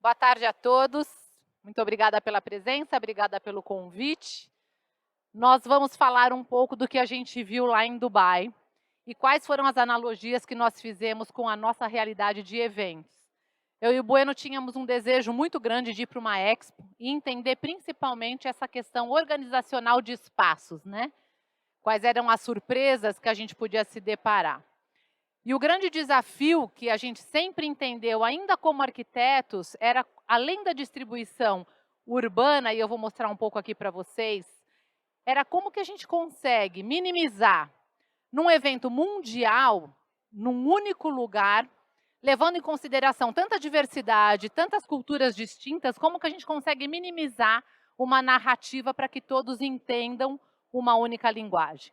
Boa tarde a todos. Muito obrigada pela presença, obrigada pelo convite. Nós vamos falar um pouco do que a gente viu lá em Dubai e quais foram as analogias que nós fizemos com a nossa realidade de eventos. Eu e o Bueno tínhamos um desejo muito grande de ir para uma Expo e entender principalmente essa questão organizacional de espaços, né? Quais eram as surpresas que a gente podia se deparar. E o grande desafio que a gente sempre entendeu, ainda como arquitetos, era, além da distribuição urbana, e eu vou mostrar um pouco aqui para vocês, era como que a gente consegue minimizar, num evento mundial, num único lugar, levando em consideração tanta diversidade, tantas culturas distintas, como que a gente consegue minimizar uma narrativa para que todos entendam uma única linguagem.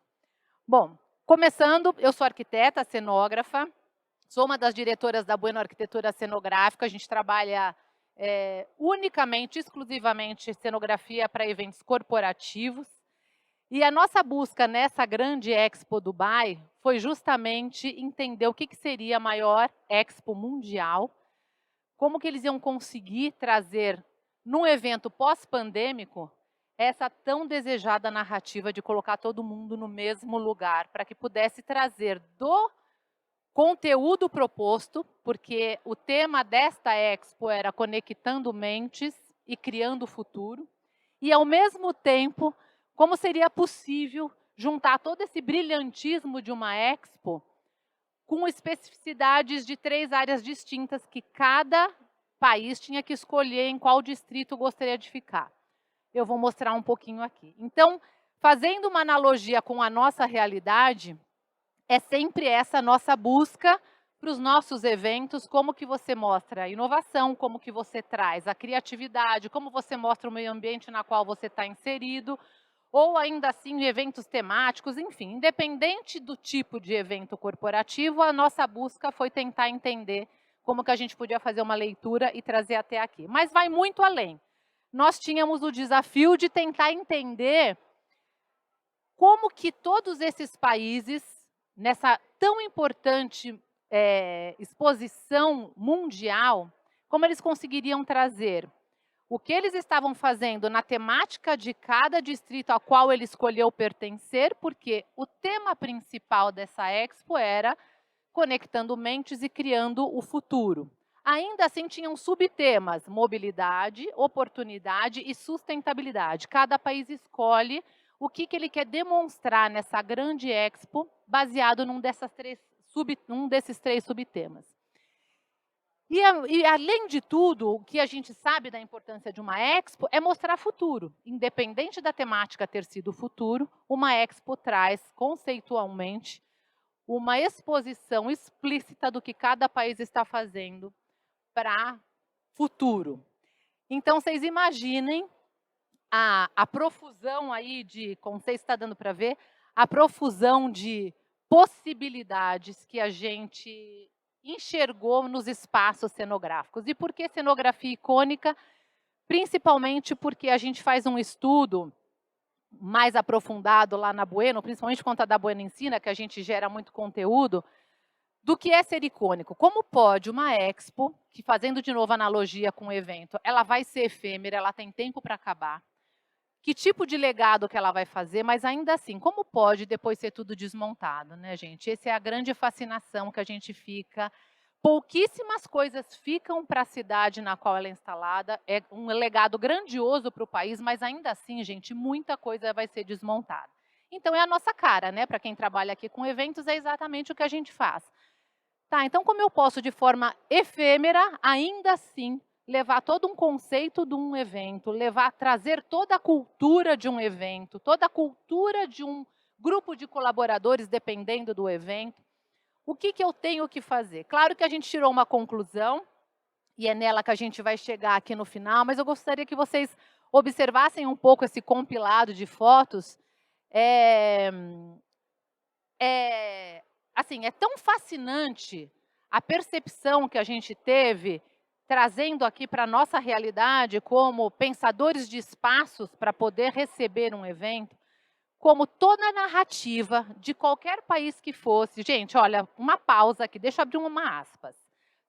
Bom, começando, eu sou arquiteta, cenógrafa, sou uma das diretoras da Bueno Arquitetura Cenográfica, a gente trabalha unicamente, exclusivamente, cenografia para eventos corporativos. E a nossa busca nessa grande Expo Dubai foi justamente entender o que seria a maior Expo mundial, como que eles iam conseguir trazer, num evento pós-pandêmico, essa tão desejada narrativa de colocar todo mundo no mesmo lugar, para que pudesse trazer do conteúdo proposto, porque o tema desta Expo era conectando mentes e criando o futuro, e ao mesmo tempo, como seria possível juntar todo esse brilhantismo de uma Expo com especificidades de 3 áreas distintas que cada país tinha que escolher em qual distrito gostaria de ficar. Eu vou mostrar um pouquinho aqui. Então, fazendo uma analogia com a nossa realidade, é sempre essa nossa busca para os nossos eventos, como que você mostra a inovação, como que você traz a criatividade, como você mostra o meio ambiente na qual você está inserido, ou ainda assim eventos temáticos, enfim, independente do tipo de evento corporativo, a nossa busca foi tentar entender como que a gente podia fazer uma leitura e trazer até aqui. Mas vai muito além. Nós tínhamos o desafio de tentar entender como que todos esses países, nessa tão importante exposição mundial, como eles conseguiriam trazer o que eles estavam fazendo na temática de cada distrito ao qual ele escolheu pertencer, porque o tema principal dessa Expo era conectando mentes e criando o futuro. Ainda assim, tinham subtemas: mobilidade, oportunidade e sustentabilidade. Cada país escolhe o que ele quer demonstrar nessa grande Expo, baseado num desses três subtemas. E, além de tudo, o que a gente sabe da importância de uma Expo é mostrar futuro. Independente da temática ter sido futuro, uma Expo traz, conceitualmente, uma exposição explícita do que cada país está fazendo para futuro. Então, vocês imaginem a profusão aí de, como vocês estão dando para ver, a profusão de possibilidades que a gente enxergou nos espaços cenográficos. E por que cenografia icônica? Principalmente porque a gente faz um estudo mais aprofundado lá na Bueno, principalmente por conta da Bueno Ensina, que a gente gera muito conteúdo, do que é ser icônico. Como pode uma Expo, que fazendo de novo analogia com o evento, ela vai ser efêmera, ela tem tempo para acabar, que tipo de legado que ela vai fazer, mas ainda assim, como pode depois ser tudo desmontado, né, gente? Essa é a grande fascinação que a gente fica. Pouquíssimas coisas ficam para a cidade na qual ela é instalada, é um legado grandioso para o país, mas ainda assim, gente, muita coisa vai ser desmontada. Então é a nossa cara, né? Para quem trabalha aqui com eventos, é exatamente o que a gente faz. Tá, então como eu posso, de forma efêmera, ainda assim, levar todo um conceito de um evento, trazer toda a cultura de um evento, toda a cultura de um grupo de colaboradores, dependendo do evento, o que eu tenho que fazer? Claro que a gente tirou uma conclusão, e é nela que a gente vai chegar aqui no final, mas eu gostaria que vocês observassem um pouco esse compilado de fotos. Assim, é tão fascinante a percepção que a gente teve, trazendo aqui para a nossa realidade, como pensadores de espaços para poder receber um evento, como toda a narrativa de qualquer país que fosse. Gente, olha, uma pausa aqui, deixa eu abrir uma aspas.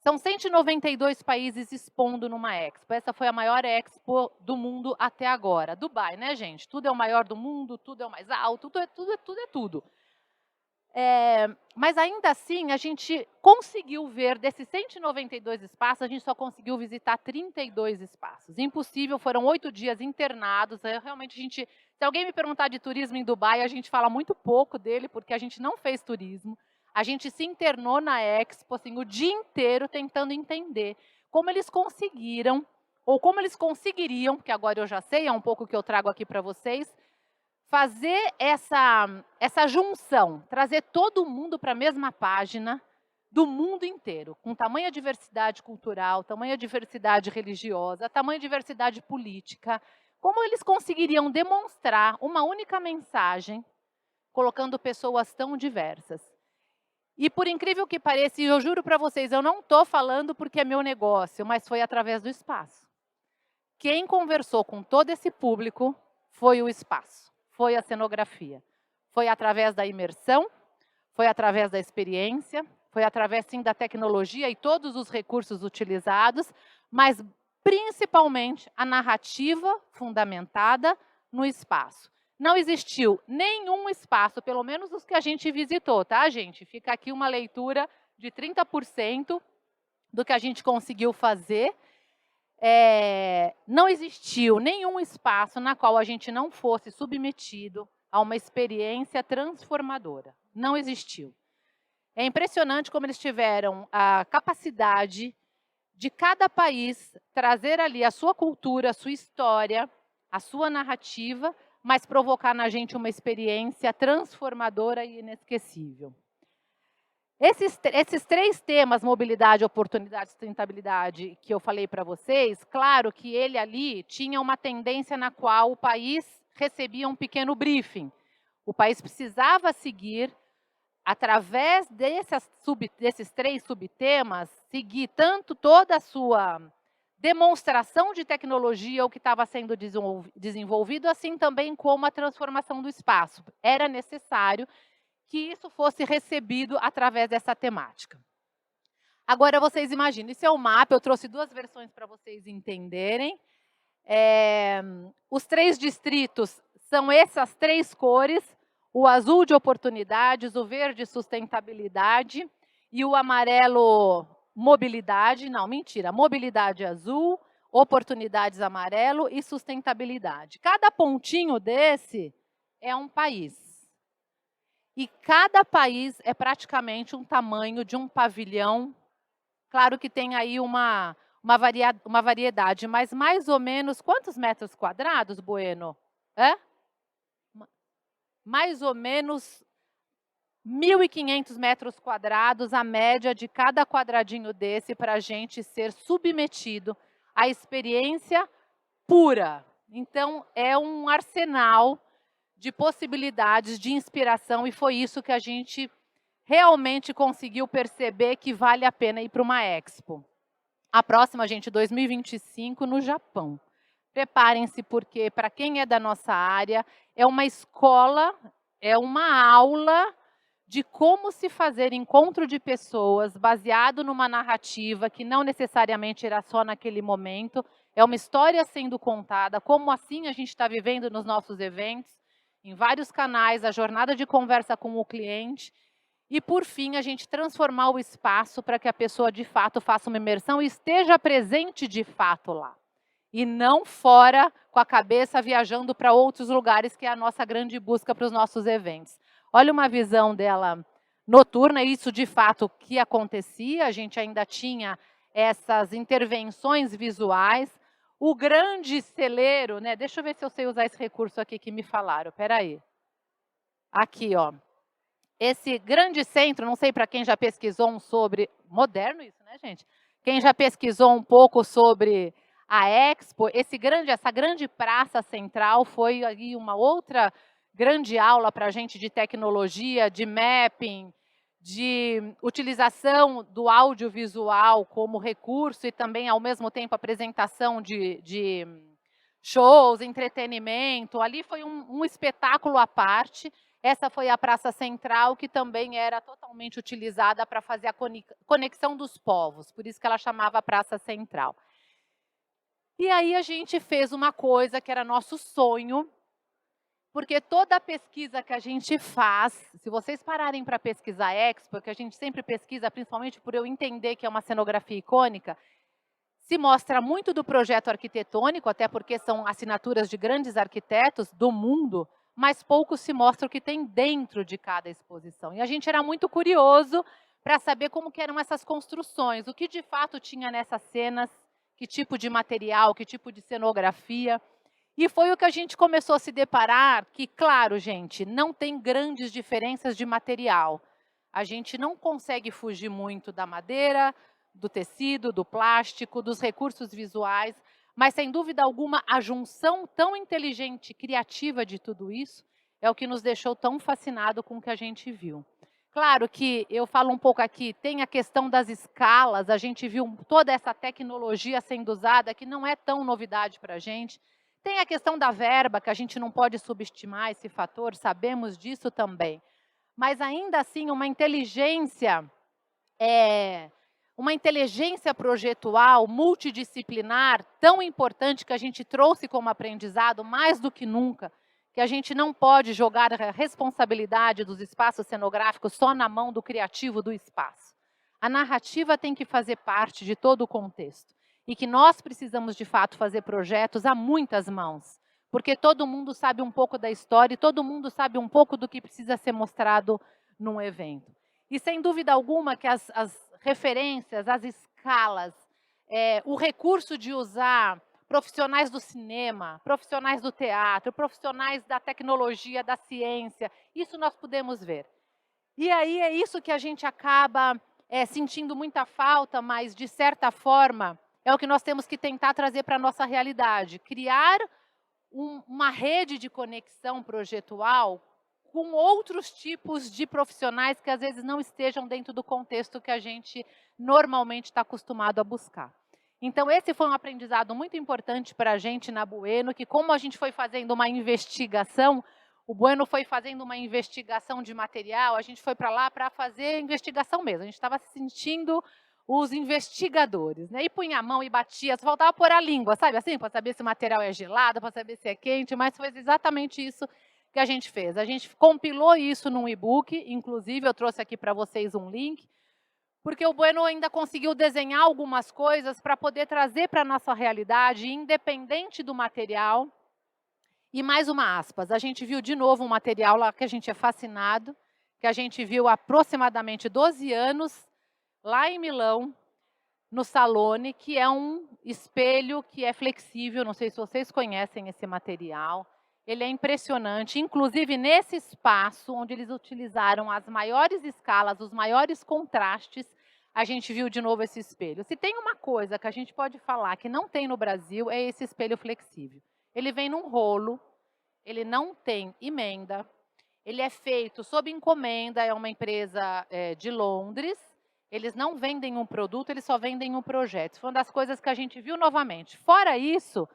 São 192 países expondo numa Expo. Essa foi a maior Expo do mundo até agora. Dubai, né, gente? Tudo é o maior do mundo, tudo é o mais alto, tudo é tudo. Mas ainda assim, a gente conseguiu ver, desses 192 espaços, a gente só conseguiu visitar 32 espaços. Impossível, foram 8 dias internados. Realmente, se alguém me perguntar de turismo em Dubai, a gente fala muito pouco dele, porque a gente não fez turismo. A gente se internou na Expo, assim, o dia inteiro tentando entender como eles conseguiram, ou como eles conseguiriam, porque agora eu já sei, é um pouco o que eu trago aqui para vocês, fazer essa junção, trazer todo mundo para a mesma página do mundo inteiro, com tamanha diversidade cultural, tamanha diversidade religiosa, tamanha diversidade política. Como eles conseguiriam demonstrar uma única mensagem, colocando pessoas tão diversas? E por incrível que pareça, e eu juro para vocês, eu não estou falando porque é meu negócio, mas foi através do espaço. Quem conversou com todo esse público foi o espaço, foi a cenografia. Foi através da imersão, foi através da experiência, foi através, sim, da tecnologia e todos os recursos utilizados, mas principalmente a narrativa fundamentada no espaço. Não existiu nenhum espaço, pelo menos os que a gente visitou, tá, gente? Fica aqui uma leitura de 30% do que a gente conseguiu fazer. Não existiu nenhum espaço na qual a gente não fosse submetido a uma experiência transformadora. Não existiu. É impressionante como eles tiveram a capacidade de cada país trazer ali a sua cultura, a sua história, a sua narrativa, mas provocar na gente uma experiência transformadora e inesquecível. Esses 3 temas, mobilidade, oportunidade, sustentabilidade, que eu falei para vocês, claro que ele ali tinha uma tendência na qual o país recebia um pequeno briefing. O país precisava seguir, através desses 3 subtemas, seguir tanto toda a sua demonstração de tecnologia, o que estava sendo desenvolvido, assim também como a transformação do espaço. Era necessário que isso fosse recebido através dessa temática. Agora, vocês imaginam, isso é o mapa, eu trouxe 2 versões para vocês entenderem. Os 3 distritos são essas 3 cores, o azul de oportunidades, o verde sustentabilidade e o amarelo mobilidade, não, mentira, mobilidade azul, oportunidades amarelo e sustentabilidade. Cada pontinho desse é um país. E cada país é praticamente um tamanho de um pavilhão. Claro que tem aí uma variedade, mas mais ou menos quantos metros quadrados, Bueno? Mais ou menos 1.500 metros quadrados, a média de cada quadradinho desse para a gente ser submetido à experiência pura. Então, é um arsenal de possibilidades, de inspiração, e foi isso que a gente realmente conseguiu perceber que vale a pena ir para uma Expo. A próxima, gente, 2025, no Japão. Preparem-se, porque para quem é da nossa área, é uma escola, é uma aula de como se fazer encontro de pessoas baseado numa narrativa que não necessariamente era só naquele momento, é uma história sendo contada, como assim a gente está vivendo nos nossos eventos, em vários canais, a jornada de conversa com o cliente, e por fim a gente transformar o espaço para que a pessoa de fato faça uma imersão e esteja presente de fato lá. E não fora com a cabeça viajando para outros lugares, que é a nossa grande busca para os nossos eventos. Olha uma visão dela noturna, isso de fato que acontecia, a gente ainda tinha essas intervenções visuais. O grande celeiro, né? Deixa eu ver se eu sei usar esse recurso aqui que me falaram, espera aí. Aqui, ó. Esse grande centro, não sei para quem já pesquisou sobre... Moderno isso, né, gente? Quem já pesquisou um pouco sobre a Expo, essa grande praça central foi aí uma outra grande aula para a gente de tecnologia, de mapping, de utilização do audiovisual como recurso e também, ao mesmo tempo, apresentação de shows, entretenimento. Ali foi um espetáculo à parte. Essa foi a Praça Central, que também era totalmente utilizada para fazer a conexão dos povos, por isso que ela chamava Praça Central. E aí a gente fez uma coisa que era nosso sonho, porque toda a pesquisa que a gente faz, se vocês pararem para pesquisar a Expo, que a gente sempre pesquisa, principalmente por eu entender que é uma cenografia icônica, se mostra muito do projeto arquitetônico, até porque são assinaturas de grandes arquitetos do mundo, mas pouco se mostra o que tem dentro de cada exposição. E a gente era muito curioso para saber como que eram essas construções, o que de fato tinha nessas cenas, que tipo de material, que tipo de cenografia. E foi o que a gente começou a se deparar, que, claro, gente, não tem grandes diferenças de material. A gente não consegue fugir muito da madeira, do tecido, do plástico, dos recursos visuais, mas, sem dúvida alguma, a junção tão inteligente e criativa de tudo isso é o que nos deixou tão fascinado com o que a gente viu. Claro que, eu falo um pouco aqui, tem a questão das escalas, a gente viu toda essa tecnologia sendo usada, que não é tão novidade para a gente. Tem a questão da verba, que a gente não pode subestimar esse fator, sabemos disso também. Mas, ainda assim, uma inteligência projetual, multidisciplinar, tão importante que a gente trouxe como aprendizado, mais do que nunca, que a gente não pode jogar a responsabilidade dos espaços cenográficos só na mão do criativo do espaço. A narrativa tem que fazer parte de todo o contexto. E que nós precisamos, de fato, fazer projetos a muitas mãos. Porque todo mundo sabe um pouco da história e todo mundo sabe um pouco do que precisa ser mostrado num evento. E, sem dúvida alguma, que as referências, as escalas, o recurso de usar profissionais do cinema, profissionais do teatro, profissionais da tecnologia, da ciência, isso nós podemos ver. E aí é isso que a gente acaba sentindo muita falta, mas, de certa forma, é o que nós temos que tentar trazer para a nossa realidade. Criar uma rede de conexão projetual com outros tipos de profissionais que, às vezes, não estejam dentro do contexto que a gente normalmente está acostumado a buscar. Então, esse foi um aprendizado muito importante para a gente na Bueno, que, como a gente foi fazendo uma investigação, o Bueno foi fazendo uma investigação de material, a gente foi para lá para fazer investigação mesmo. A gente estava se sentindo os investigadores, né? E punha a mão e batia, só faltava pôr a língua, sabe assim? Para saber se o material é gelado, para saber se é quente, mas foi exatamente isso que a gente fez. A gente compilou isso num e-book, inclusive eu trouxe aqui para vocês um link, porque o Bueno ainda conseguiu desenhar algumas coisas para poder trazer para a nossa realidade, independente do material. E mais uma aspas, a gente viu de novo um material lá que a gente é fascinado, que a gente viu há aproximadamente 12 anos, lá em Milão, no Salone, que é um espelho que é flexível, não sei se vocês conhecem esse material. Ele é impressionante, inclusive nesse espaço onde eles utilizaram as maiores escalas, os maiores contrastes, a gente viu de novo esse espelho. Se tem uma coisa que a gente pode falar que não tem no Brasil, é esse espelho flexível. Ele vem num rolo, ele não tem emenda, ele é feito sob encomenda, é uma empresa de Londres. Eles não vendem um produto, eles só vendem um projeto. Foi uma das coisas que a gente viu novamente. Fora isso,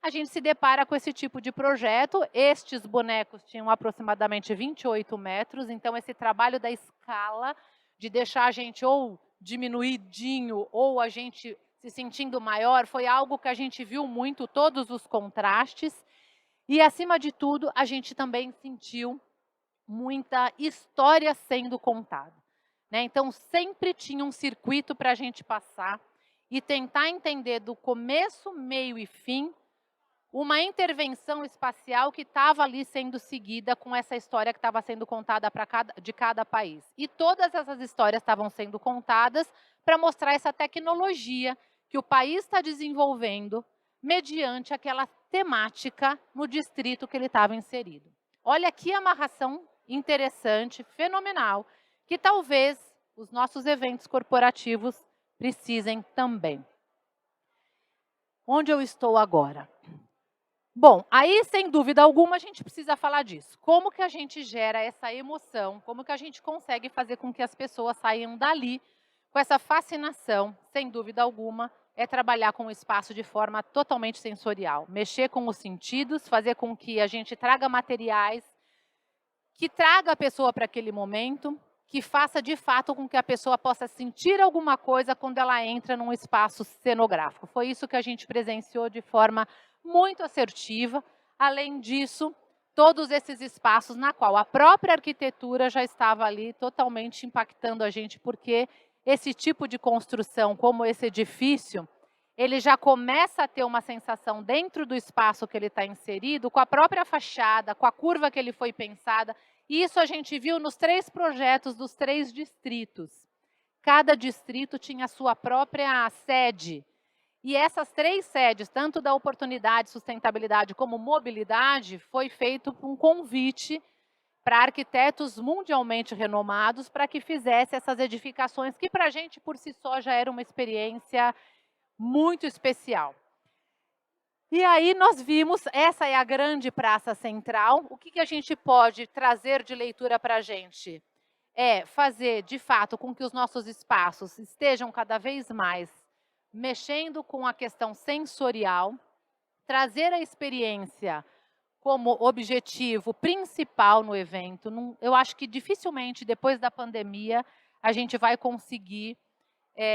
a gente se depara com esse tipo de projeto. Estes bonecos tinham aproximadamente 28 metros, então esse trabalho da escala, de deixar a gente ou diminuidinho, ou a gente se sentindo maior, foi algo que a gente viu muito, todos os contrastes. E, acima de tudo, a gente também sentiu muita história sendo contada. Então, sempre tinha um circuito para a gente passar e tentar entender do começo, meio e fim, uma intervenção espacial que estava ali sendo seguida com essa história que estava sendo contada de cada país. E todas essas histórias estavam sendo contadas para mostrar essa tecnologia que o país está desenvolvendo mediante aquela temática no distrito que ele estava inserido. Olha que amarração interessante, fenomenal, que talvez os nossos eventos corporativos precisem também. Onde eu estou agora? Bom, aí, sem dúvida alguma, a gente precisa falar disso. Como que a gente gera essa emoção? Como que a gente consegue fazer com que as pessoas saiam dali com essa fascinação? Sem dúvida alguma, é trabalhar com o espaço de forma totalmente sensorial. Mexer com os sentidos, fazer com que a gente traga materiais que traga a pessoa para aquele momento, que faça de fato com que a pessoa possa sentir alguma coisa quando ela entra num espaço cenográfico. Foi isso que a gente presenciou de forma muito assertiva. Além disso, todos esses espaços na qual a própria arquitetura já estava ali totalmente impactando a gente, porque esse tipo de construção, como esse edifício, ele já começa a ter uma sensação dentro do espaço que ele está inserido, com a própria fachada, com a curva que ele foi pensada. Isso a gente viu nos 3 projetos dos 3 distritos. Cada distrito tinha a sua própria sede. E essas 3 sedes, tanto da oportunidade, sustentabilidade como mobilidade, foi feito um convite para arquitetos mundialmente renomados para que fizesse essas edificações, que para a gente por si só já era uma experiência muito especial. E aí nós vimos, essa é a grande praça central. O que a gente pode trazer de leitura para a gente? É fazer, de fato, com que os nossos espaços estejam cada vez mais mexendo com a questão sensorial, trazer a experiência como objetivo principal no evento. Eu acho que dificilmente, depois da pandemia, a gente vai conseguir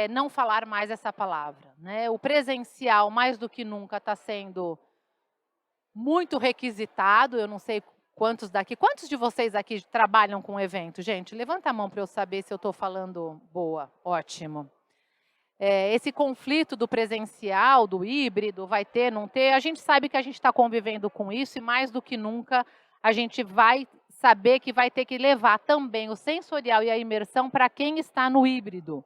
não falar mais essa palavra, né? O presencial, mais do que nunca, está sendo muito requisitado. Eu não sei quantos de vocês aqui trabalham com evento? Gente, levanta a mão para eu saber se eu estou falando boa. Ótimo. Esse conflito do presencial, do híbrido, vai ter, não ter, a gente sabe que a gente está convivendo com isso e mais do que nunca a gente vai saber que vai ter que levar também o sensorial e a imersão para quem está no híbrido.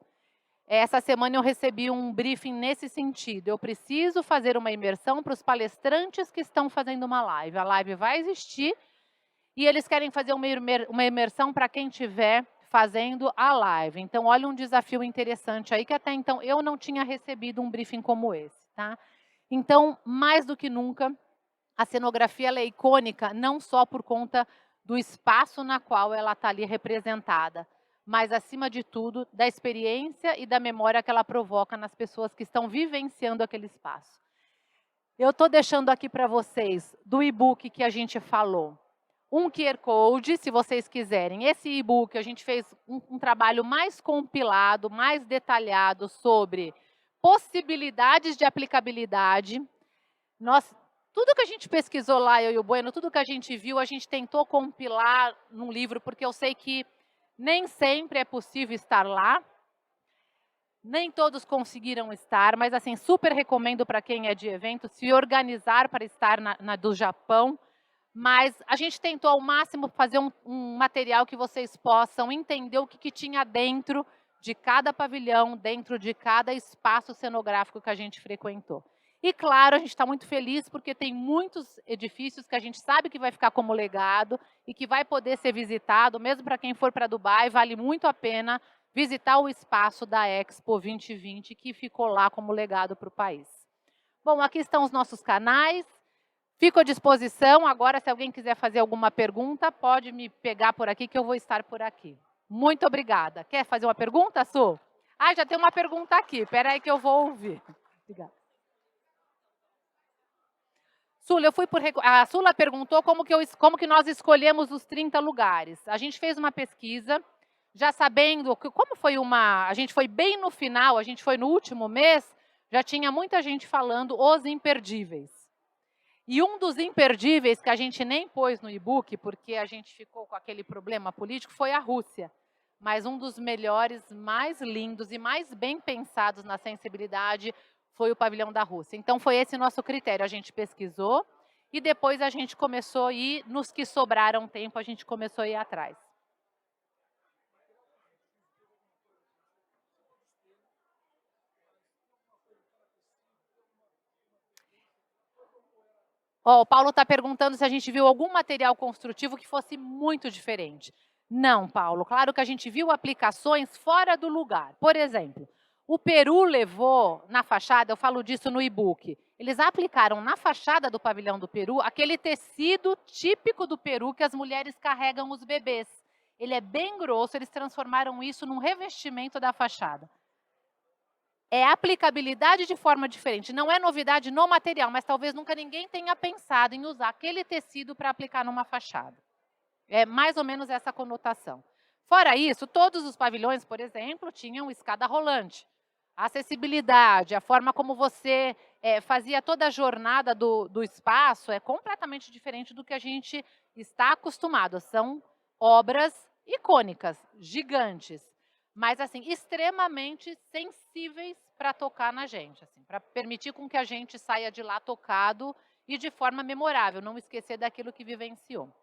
Essa semana eu recebi um briefing nesse sentido. Eu preciso fazer uma imersão para os palestrantes que estão fazendo uma live. A live vai existir e eles querem fazer uma imersão para quem estiver fazendo a live. Então, olha um desafio interessante aí, que até então eu não tinha recebido um briefing como esse, tá? Então, mais do que nunca, a cenografia ela é icônica, não só por conta do espaço na qual ela está ali representada, mas, acima de tudo, da experiência e da memória que ela provoca nas pessoas que estão vivenciando aquele espaço. Eu estou deixando aqui para vocês, do e-book que a gente falou, um QR Code, se vocês quiserem. Esse e-book, a gente fez um trabalho mais compilado, mais detalhado sobre possibilidades de aplicabilidade. Tudo que a gente pesquisou lá, eu e o Bueno, tudo que a gente viu, a gente tentou compilar num livro, porque eu sei que nem sempre é possível estar lá. Nem todos conseguiram estar, mas assim, super recomendo para quem é de evento se organizar para estar na do Japão. Mas a gente tentou ao máximo fazer um material que vocês possam entender o que tinha dentro de cada pavilhão, dentro de cada espaço cenográfico que a gente frequentou. E claro, a gente está muito feliz porque tem muitos edifícios que a gente sabe que vai ficar como legado e que vai poder ser visitado, mesmo para quem for para Dubai, vale muito a pena visitar o espaço da Expo 2020, que ficou lá como legado para o país. Bom, aqui estão os nossos canais. Fico à disposição. Agora, se alguém quiser fazer alguma pergunta, pode me pegar por aqui, que eu vou estar por aqui. Muito obrigada. Quer fazer uma pergunta, Su? Ah, já tem uma pergunta aqui. Espera aí que eu vou ouvir. Obrigada. Sula, a Sula perguntou como que nós escolhemos os 30 lugares. A gente fez uma pesquisa, já sabendo como foi a gente foi bem no final, a gente foi no último mês, já tinha muita gente falando os imperdíveis. E um dos imperdíveis que a gente nem pôs no e-book, porque a gente ficou com aquele problema político, foi a Rússia. Mas um dos melhores, mais lindos e mais bem pensados na sensibilidade foi o pavilhão da Rússia. Então, foi esse nosso critério. A gente pesquisou e depois a gente começou a ir, nos que sobraram tempo, a gente começou a ir atrás. O Paulo está perguntando se a gente viu algum material construtivo que fosse muito diferente. Não, Paulo. Claro que a gente viu aplicações fora do lugar. Por exemplo, o Peru levou na fachada, eu falo disso no e-book, eles aplicaram na fachada do pavilhão do Peru aquele tecido típico do Peru que as mulheres carregam os bebês. Ele é bem grosso, eles transformaram isso num revestimento da fachada. É aplicabilidade de forma diferente. Não é novidade no material, mas talvez nunca ninguém tenha pensado em usar aquele tecido para aplicar numa fachada. É mais ou menos essa conotação. Fora isso, todos os pavilhões, por exemplo, tinham escada rolante. A acessibilidade, a forma como você fazia toda a jornada do espaço é completamente diferente do que a gente está acostumado. São obras icônicas, gigantes, mas assim extremamente sensíveis para tocar na gente, assim, para permitir com que a gente saia de lá tocado e de forma memorável, não esquecer daquilo que vivenciou.